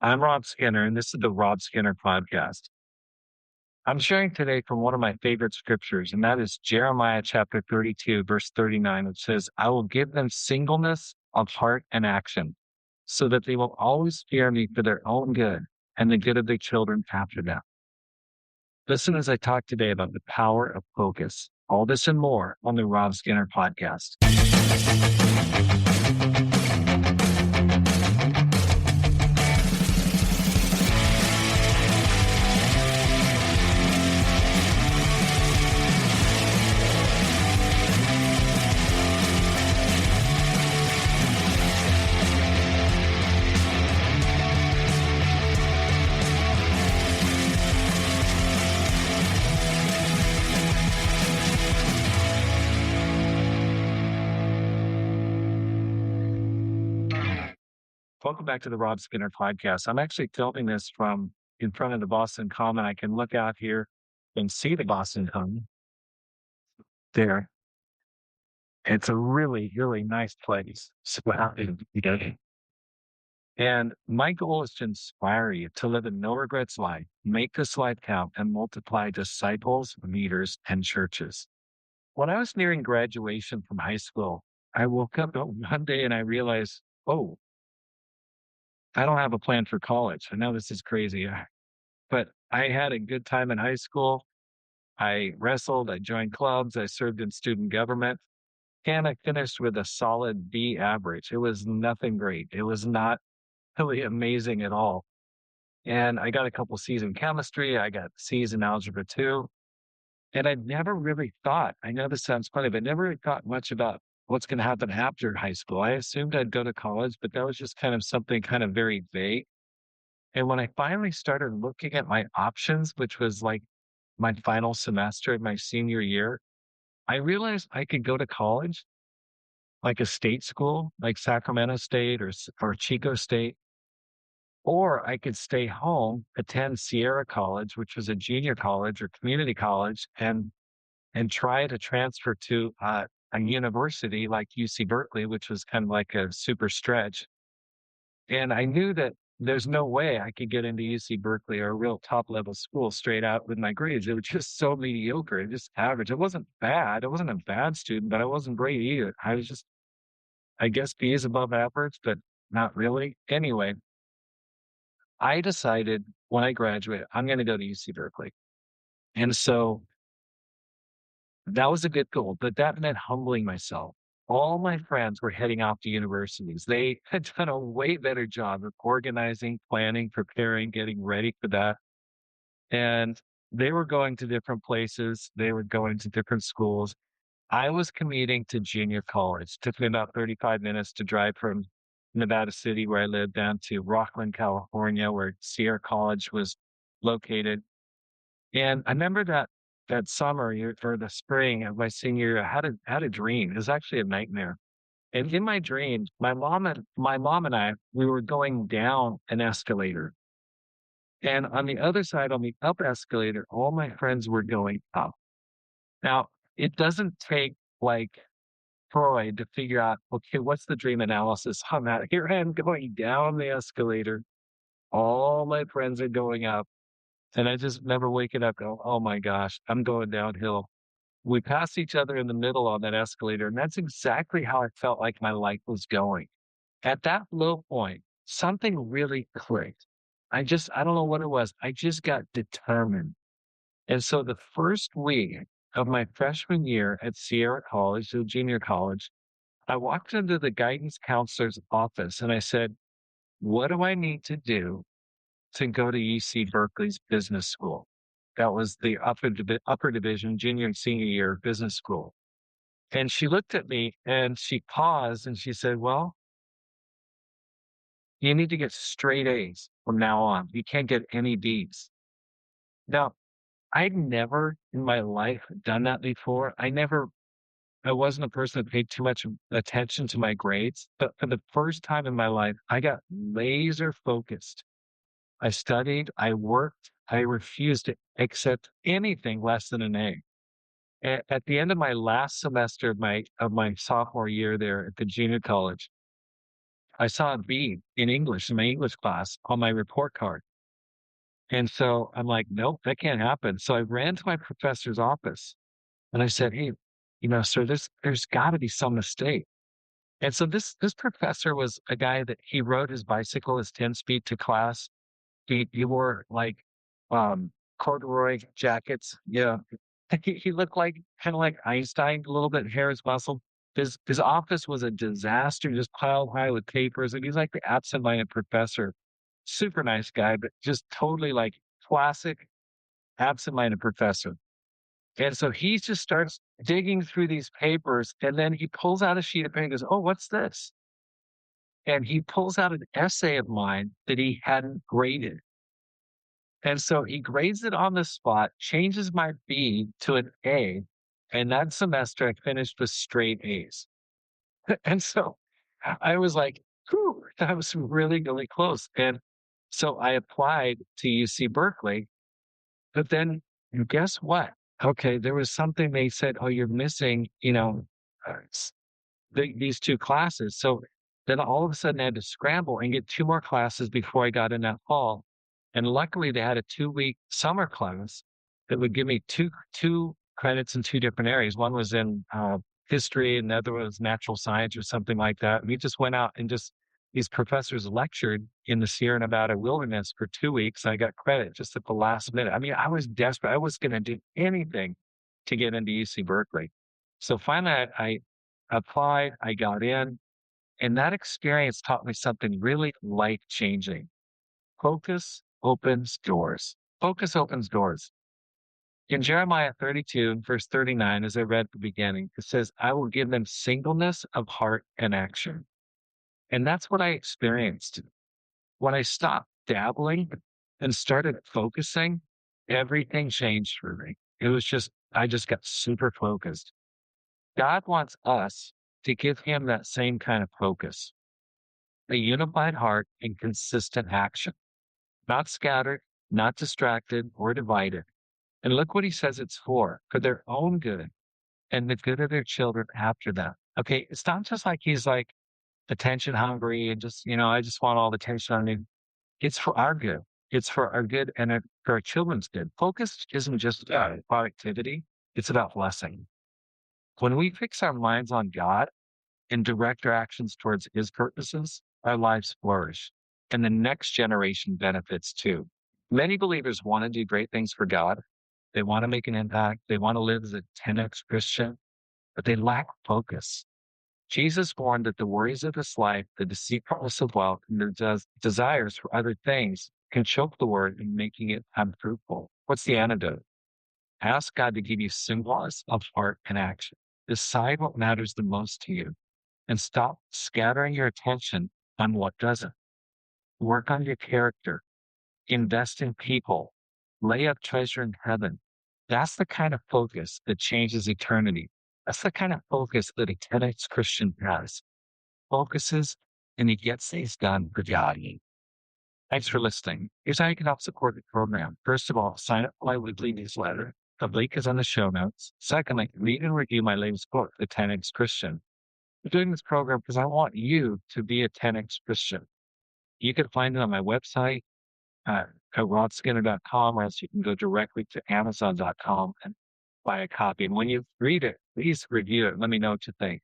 I'm Rob Skinner, and this is the Rob Skinner Podcast. I'm sharing today from one of my favorite scriptures, and that is Jeremiah chapter 32, verse 39, which says, I will give them singleness of heart and action, so that they will always fear me for their own good and the good of their children after them. Listen as I talk today about the power of focus. All this and more on the Rob Skinner Podcast. Welcome back to the Rob Skinner Podcast. I'm actually filming this from in front of the Boston Common. I can look out here and see the Boston Common there. It's a really, really nice place. And my goal is to inspire you to live a no regrets life, make this life count, and multiply disciples, leaders, and churches. When I was nearing graduation from high school, I woke up one day and I realized, oh, I don't have a plan for college. I know this is crazy, but I had a good time in high school. I wrestled, I joined clubs, I served in student government, and I finished with a solid B average. It was nothing great. It was not really amazing at all. And I got a couple C's in chemistry. I got C's in algebra too. And I never really thought, I know this sounds funny, but never really thought much about what's going to happen after high school. I assumed I'd go to college, but that was just kind of something kind of very vague. And when I finally started looking at my options, which was like my final semester of my senior year, I realized I could go to college, like a state school, like Sacramento State or Chico State, or I could stay home, attend Sierra College, which was a junior college or community college, and try to transfer to a university like UC Berkeley, which was kind of like a super stretch. And I knew that there's no way I could get into UC Berkeley or a real top level school straight out with my grades. It was just so mediocre and just average. It wasn't bad. I wasn't a bad student, but I wasn't great either. I was just, I guess, B's above average, but not really. Anyway, I decided when I graduated, I'm going to go to UC Berkeley. And so that was a good goal, but that meant humbling myself. All my friends were heading off to universities. They had done a way better job of organizing, planning, preparing, getting ready for that. And they were going to different places. They were going to different schools. I was commuting to junior college. Took me about 35 minutes to drive from Nevada City, where I lived, down to Rockland, California, where Sierra College was located. And I remember that summer or the spring of my senior year, I had a dream. It was actually a nightmare. And in my dream, my mom and I, we were going down an escalator. And on the other side, on the up escalator, all my friends were going up. Now, it doesn't take like Freud to figure out, okay, what's the dream analysis on that? Here I am going down the escalator. All my friends are going up. And I just remember waking up going, oh my gosh, I'm going downhill. We passed each other in the middle on that escalator. And that's exactly how I felt like my life was going. At that low point, something really clicked. I don't know what it was. I just got determined. And so the first week of my freshman year at Sierra College, so junior college, I walked into the guidance counselor's office and I said, what do I need to do to go to UC Berkeley's business school? That was the upper division, junior and senior year business school. And she looked at me and she paused and she said, well, you need to get straight A's from now on. You can't get any B's. Now, I'd never in my life done that before. I wasn't a person that paid too much attention to my grades, but for the first time in my life, I got laser focused. I studied, I worked, I refused to accept anything less than an A. At the end of my last semester of my sophomore year there at the junior college, I saw a B in English in my English class on my report card. And so I'm like, nope, that can't happen. So I ran to my professor's office and I said, hey, sir, there's got to be some mistake. And so this professor was a guy that he rode his bicycle, his 10 speed to class. He wore like um corduroy jackets. Yeah. He looked like kind of like Einstein, a little bit hair is muscle. His office was a disaster, just piled high with papers. And he's like the absent-minded professor. Super nice guy, but just totally like classic absent-minded professor. And so he just starts digging through these papers and then he pulls out a sheet of paper and goes, oh, what's this? And he pulls out an essay of mine that he hadn't graded. And so he grades it on the spot, changes my B to an A. And that semester I finished with straight A's. And so I was like, whew, that was really, really close. And so I applied to UC Berkeley, but then guess what? Okay, there was something they said, oh, you're missing, these two classes. So then all of a sudden I had to scramble and get two more classes before I got in that fall. And luckily they had a 2-week summer class that would give me two credits in two different areas. One was in history and the other was natural science or something like that. We just went out and these professors lectured in the Sierra Nevada wilderness for 2 weeks. I got credit just at the last minute. I mean, I was desperate. I was going to do anything to get into UC Berkeley. So finally I applied, I got in, and that experience taught me something really life changing. Focus opens doors. Focus opens doors. In Jeremiah 32, verse 39, as I read at the beginning, it says, I will give them singleness of heart and action. And that's what I experienced. When I stopped dabbling and started focusing, everything changed for me. I just got super focused. God wants us to give him that same kind of focus, a unified heart and consistent action, not scattered, not distracted or divided. And look what he says it's for their own good and the good of their children after them. Okay, it's not just like he's like attention hungry and just, I just want all the attention on you. It's for our good. It's for our good and for our children's good. Focus isn't just about productivity. It's about blessing. When we fix our minds on God and direct our actions towards his purposes, our lives flourish and the next generation benefits too. Many believers want to do great things for God. They want to make an impact. They want to live as a 10x Christian, but they lack focus. Jesus warned that the worries of this life, the deceitfulness of wealth, and their desires for other things can choke the word in making it unfruitful. What's the antidote? Ask God to give you singleness of heart and action. Decide what matters the most to you and stop scattering your attention on what doesn't. Work on your character. Invest in people. Lay up treasure in heaven. That's the kind of focus that changes eternity. That's the kind of focus that a 10x Christian has. Focuses and he gets things done for God. Thanks for listening. Here's how you can help support the program. First of all, sign up for my weekly newsletter. The link is on the show notes. Secondly, read and review my latest book, The 10x Christian. I'm doing this program because I want you to be a 10x Christian. You can find it on my website at rodskinner.com, or else you can go directly to amazon.com and buy a copy. And when you read it, please review it. Let me know what you think.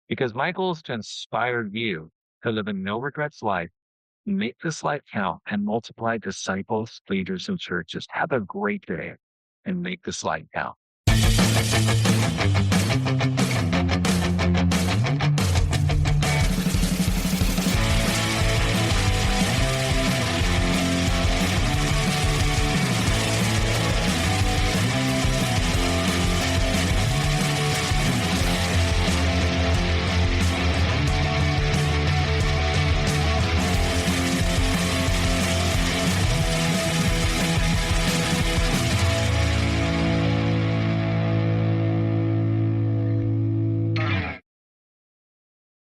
Because my goal is to inspire you to live a no regrets life, make this life count, and multiply disciples, leaders, and churches. Have a great day and make this life count.